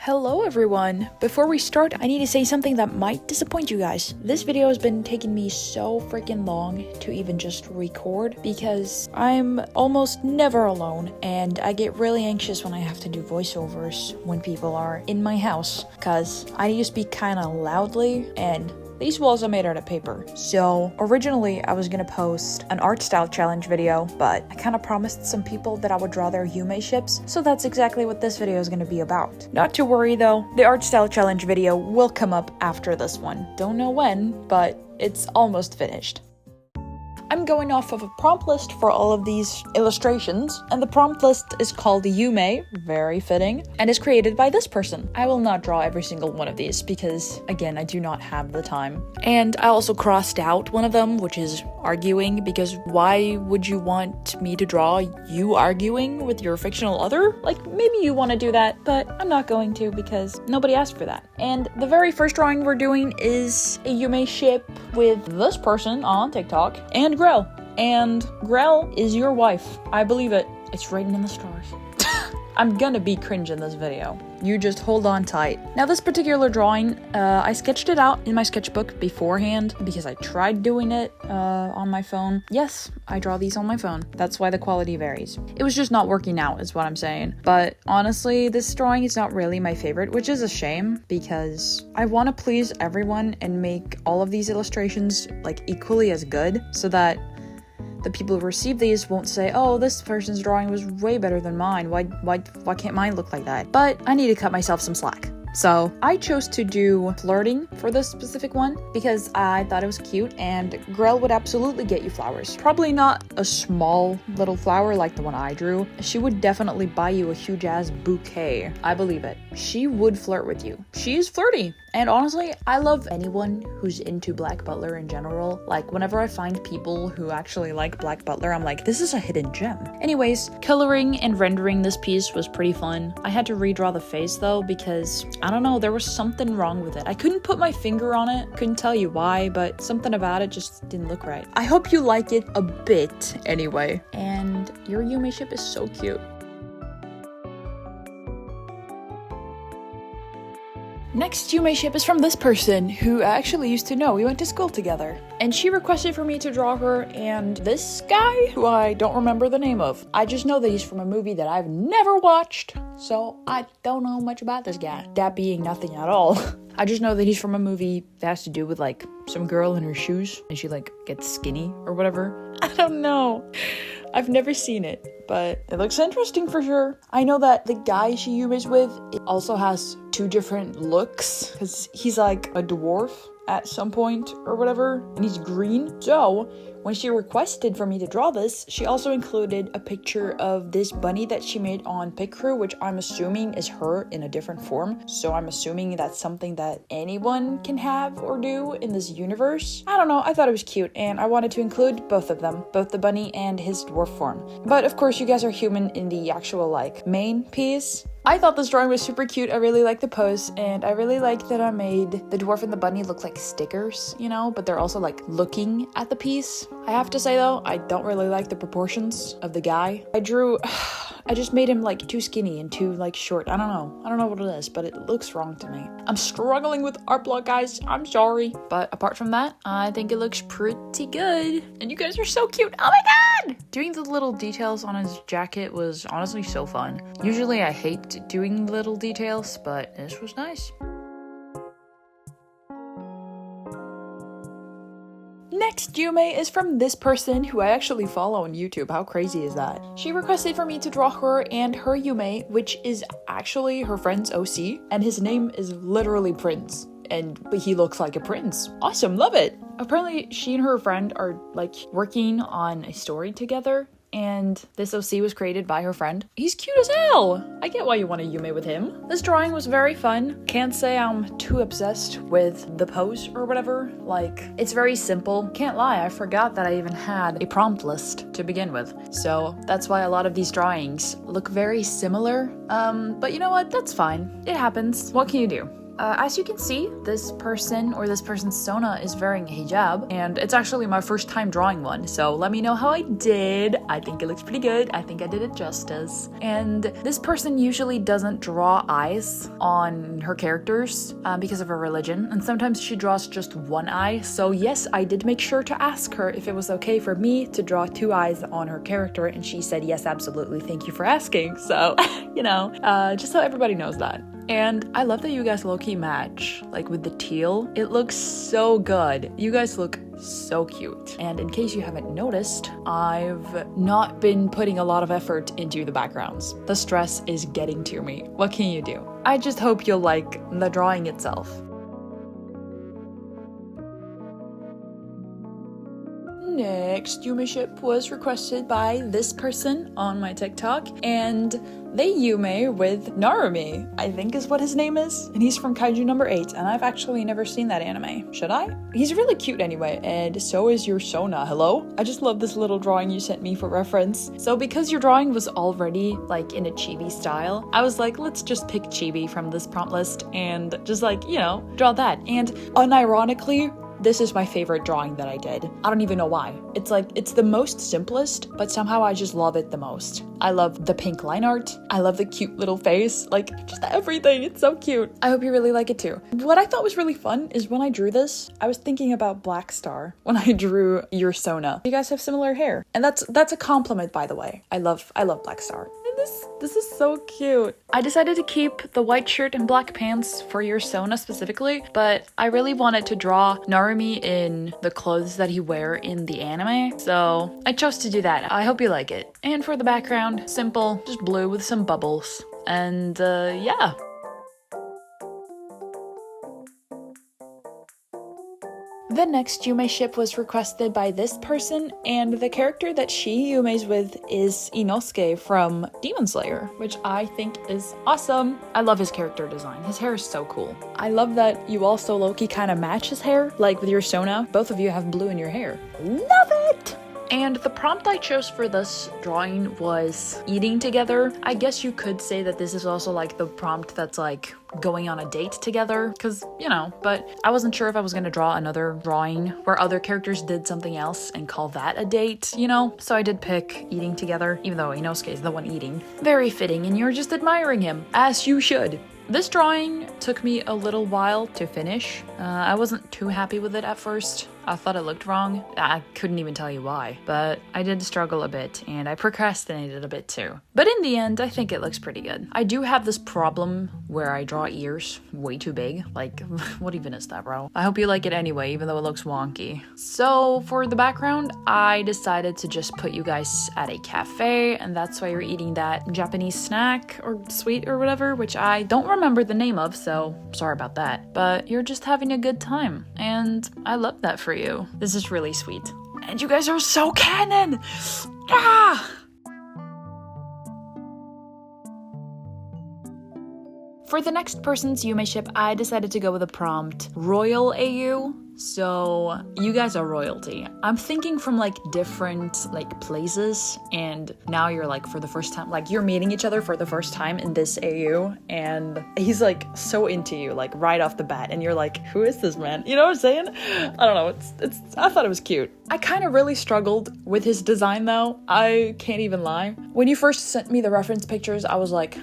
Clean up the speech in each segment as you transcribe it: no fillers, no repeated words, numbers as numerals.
Hello everyone! Before we start, I need to say something that might disappoint you guys. This video has been taking me so freaking long to even just record because I'm almost never alone and I get really anxious when I have to do voiceovers when people are in my house because I need to speak kind of loudly and these walls are made out of paper. So originally I was gonna post an art style challenge video, but I kind of promised some people that I would draw their Yume ships, so that's exactly what this video is gonna be about. Not to worry though, the art style challenge video will come up after this one. Don't know when, but it's almost finished. I'm going off of a prompt list for all of these illustrations, and the prompt list is called Yume, very fitting, and is created by this person. I will not draw every single one of these because, again, I do not have the time. And I also crossed out one of them, which is arguing, because why would you want me to draw you arguing with your fictional other? Like, maybe you want to do that, but I'm not going to because nobody asked for that. And the very first drawing we're doing is a yumeship with this person on TikTok and Grell. And Grell is your wife. I believe it. It's written in the stars. I'm gonna be cringe in this video. You just hold on tight. Now this particular drawing, I sketched it out in my sketchbook beforehand because I tried doing it on my phone. Yes, I draw these on my phone. That's why the quality varies. It was just not working out is what I'm saying. But honestly, this drawing is not really my favorite, which is a shame because I want to please everyone and make all of these illustrations like equally as good so that the people who receive these won't say, oh, this person's drawing was way better than mine. Why can't mine look like that? But I need to cut myself some slack. So I chose to do flirting for this specific one because I thought it was cute and Grell would absolutely get you flowers. Probably not a small little flower like the one I drew. She would definitely buy you a huge ass bouquet. I believe it. She would flirt with you. She is flirty. And honestly, I love anyone who's into Black Butler in general. Like, whenever I find people who actually like Black Butler, I'm like, this is a hidden gem. Anyways, coloring and rendering this piece was pretty fun. I had to redraw the face though because, I don't know, there was something wrong with it. I couldn't put my finger on it. Couldn't tell you why, but something about it just didn't look right. I hope you like it a bit anyway. And your Yume ship is so cute. Next Yume ship is from this person who I actually used to know. We went to school together. And she requested for me to draw her and this guy, who I don't remember the name of. I just know that he's from a movie that I've never watched, so I don't know much about this guy. That being nothing at all. I just know that he's from a movie that has to do with like some girl in her shoes and she like gets skinny or whatever. I don't know. I've never seen it, but it looks interesting for sure. I know that the guy she Yume's with also has two different looks because he's like a dwarf at some point or whatever, and he's green. So when she requested for me to draw this, she also included a picture of this bunny that she made on Picrew, which I'm assuming is her in a different form. So I'm assuming that's something that anyone can have or do in this universe. I don't know, I thought it was cute and I wanted to include both of them, both the bunny and his dwarf form. But of course you guys are human in the actual like main piece. I thought this drawing was super cute. I really like the pose and I really like that I made the dwarf and the bunny look like stickers, you know, but they're also like looking at the piece. I have to say though, I don't really like the proportions of the guy. I just made him like too skinny and too like short. I don't know what it is, but it looks wrong to me. I'm struggling with art block, guys. I'm sorry. But apart from that, I think it looks pretty good. And you guys are so cute. Oh my god! Doing the little details on his jacket was honestly so fun. Usually I hate doing little details, but this was nice. Next Yume is from this person who I actually follow on YouTube. How crazy is that? She requested for me to draw her and her Yume, which is actually her friend's OC, and his name is literally Prince. But he looks like a prince. Awesome, love it. Apparently she and her friend are like working on a story together, and this OC was created by her friend. He's cute as hell! I get why you want to Yume with him. This drawing was very fun. Can't say I'm too obsessed with the pose or whatever. Like, it's very simple. Can't lie, I forgot that I even had a prompt list to begin with. So that's why a lot of these drawings look very similar. But you know what? That's fine. It happens. What can you do? As you can see, this person or this person's Sona is wearing a hijab, and it's actually my first time drawing one, so let me know how I did. I think it looks pretty good. I think I did it justice. And this person usually doesn't draw eyes on her characters because of her religion, and sometimes she draws just one eye. So yes, I did make sure to ask her if it was okay for me to draw 2 eyes on her character, and she said yes, absolutely, thank you for asking. So, you know, just so everybody knows that. And I love that you guys low-key match, like with the teal. It looks so good. You guys look so cute. And in case you haven't noticed, I've not been putting a lot of effort into the backgrounds. The stress is getting to me. What can you do? I just hope you'll like the drawing itself. Next yumeship was requested by this person on my TikTok, and they Yume with Narumi, I think is what his name is, and he's from Kaiju number 8, and I've actually never seen that anime. Should I? He's really cute anyway, and so is your Sona. Hello? I just love this little drawing you sent me for reference. So because your drawing was already like in a chibi style, I was like, let's just pick chibi from this prompt list and just like, you know, draw that. And unironically, this is my favorite drawing that I did. I don't even know why. It's like, it's the most simplest, but somehow I just love it the most. I love the pink line art. I love the cute little face. Like, just everything. It's so cute. I hope you really like it too. What I thought was really fun is when I drew this, I was thinking about Black Star when I drew your Sona. You guys have similar hair. And that's a compliment, by the way. I love Black Star. This is so cute. I decided to keep the white shirt and black pants for your Sona specifically, but I really wanted to draw Narumi in the clothes that he wear in the anime, so I chose to do that. I hope you like it. And for the background, simple, just blue with some bubbles. And yeah. The next yumeship was requested by this person, and the character that she yumes with is Inosuke from Demon Slayer, which I think is awesome. I love his character design. His hair is so cool. I love that you also low-key kind of match his hair, like with your Sona. Both of you have blue in your hair. Love it! And the prompt I chose for this drawing was eating together. I guess you could say that this is also like the prompt that's like going on a date together, because, you know, but I wasn't sure if I was going to draw another drawing where other characters did something else and call that a date, you know? So I did pick eating together, even though Inosuke is the one eating. Very fitting, and you're just admiring him, as you should. This drawing took me a little while to finish. I wasn't too happy with it at first. I thought it looked wrong. I couldn't even tell you why, but I did struggle a bit, and I procrastinated a bit too. But in the end, I think it looks pretty good. I do have this problem where I draw ears way too big. Like, what even is that, bro? I hope you like it anyway, even though it looks wonky. So for the background, I decided to just put you guys at a cafe, and that's why you're eating that Japanese snack or sweet or whatever, which I don't remember the name of, so sorry about that. But you're just having a good time, and I love that for you. This is really sweet. And you guys are so canon! Ah! For the next person's yumeship, I decided to go with a prompt Royal AU. So you guys are royalty. I'm thinking from like different like places, and now you're like for the first time, like you're meeting each other for the first time in this AU, and he's like so into you like right off the bat, and you're like, who is this man? You know what I'm saying? I don't know. It's I thought it was cute. I kind of really struggled with his design though. I can't even lie. When you first sent me the reference pictures, I was like,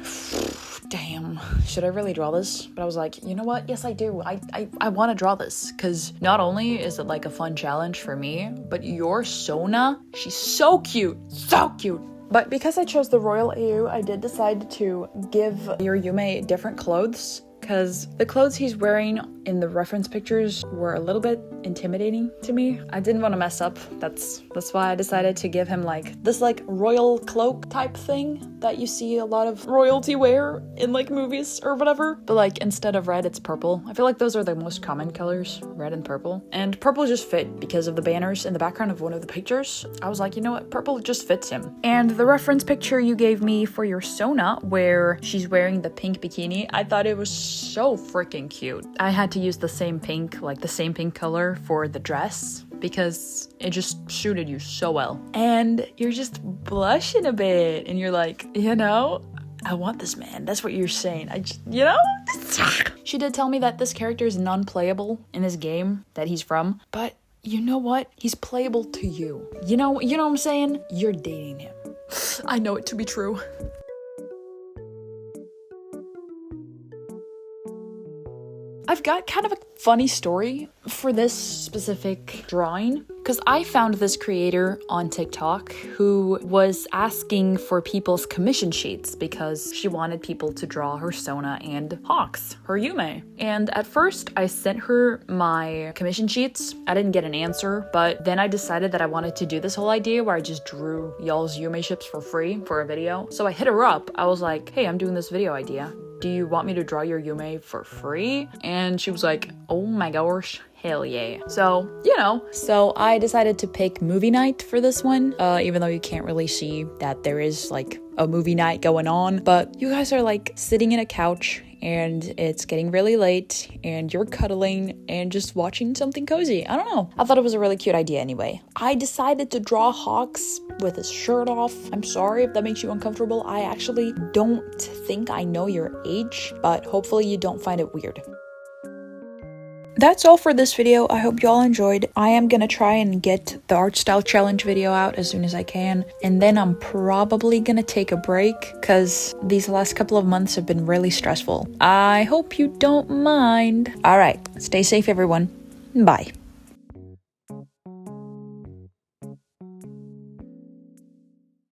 damn, should I really draw this? But I was like, you know what? Yes, I do. I want to draw this, because not only is it like a fun challenge for me, but your Sona, she's so cute. So cute. But because I chose the Royal AU, I did decide to give your Yume different clothes, because the clothes he's wearing in the reference pictures were a little bit intimidating to me. I didn't want to mess up. That's why I decided to give him like this like royal cloak type thing that you see a lot of royalty wear in like movies or whatever. But like instead of red, it's purple. I feel like those are the most common colors, red and purple. And purple just fit because of the banners in the background of one of the pictures. I was like, you know what? Purple just fits him. And the reference picture you gave me for your Sona, where she's wearing the pink bikini, I thought it was so freaking cute. I had to use the same pink, like the same pink color for the dress, because it just suited you so well. And you're just blushing a bit, and you're like, you know, I want this man. That's what you're saying. I just, you know? She did tell me that this character is non-playable in this game that he's from, but you know what? He's playable to you. You know what I'm saying? You're dating him. I know it to be true. I've got kind of a funny story for this specific drawing because I found this creator on TikTok who was asking for people's commission sheets because she wanted people to draw her Sona and Hawks, her Yume. And at first I sent her my commission sheets. I didn't get an answer, but then I decided that I wanted to do this whole idea where I just drew y'all's yumeships for free for a video. So I hit her up. I was like, hey, I'm doing this video idea. Do you want me to draw your Yume for free? And she was like, oh my gosh, hell yeah. So, you know, so I decided to pick movie night for this one, even though you can't really see that there is like a movie night going on, but you guys are like sitting in a couch and it's getting really late and you're cuddling and just watching something cozy. I don't know. I thought it was a really cute idea anyway. I decided to draw Hawks with his shirt off. I'm sorry if that makes you uncomfortable. I actually don't think I know your age, but hopefully you don't find it weird. That's all for this video. I hope y'all enjoyed. I am gonna try and get the art style challenge video out as soon as I can, and then I'm probably gonna take a break because these last couple of months have been really stressful. I hope you don't mind. All right, stay safe everyone. Bye.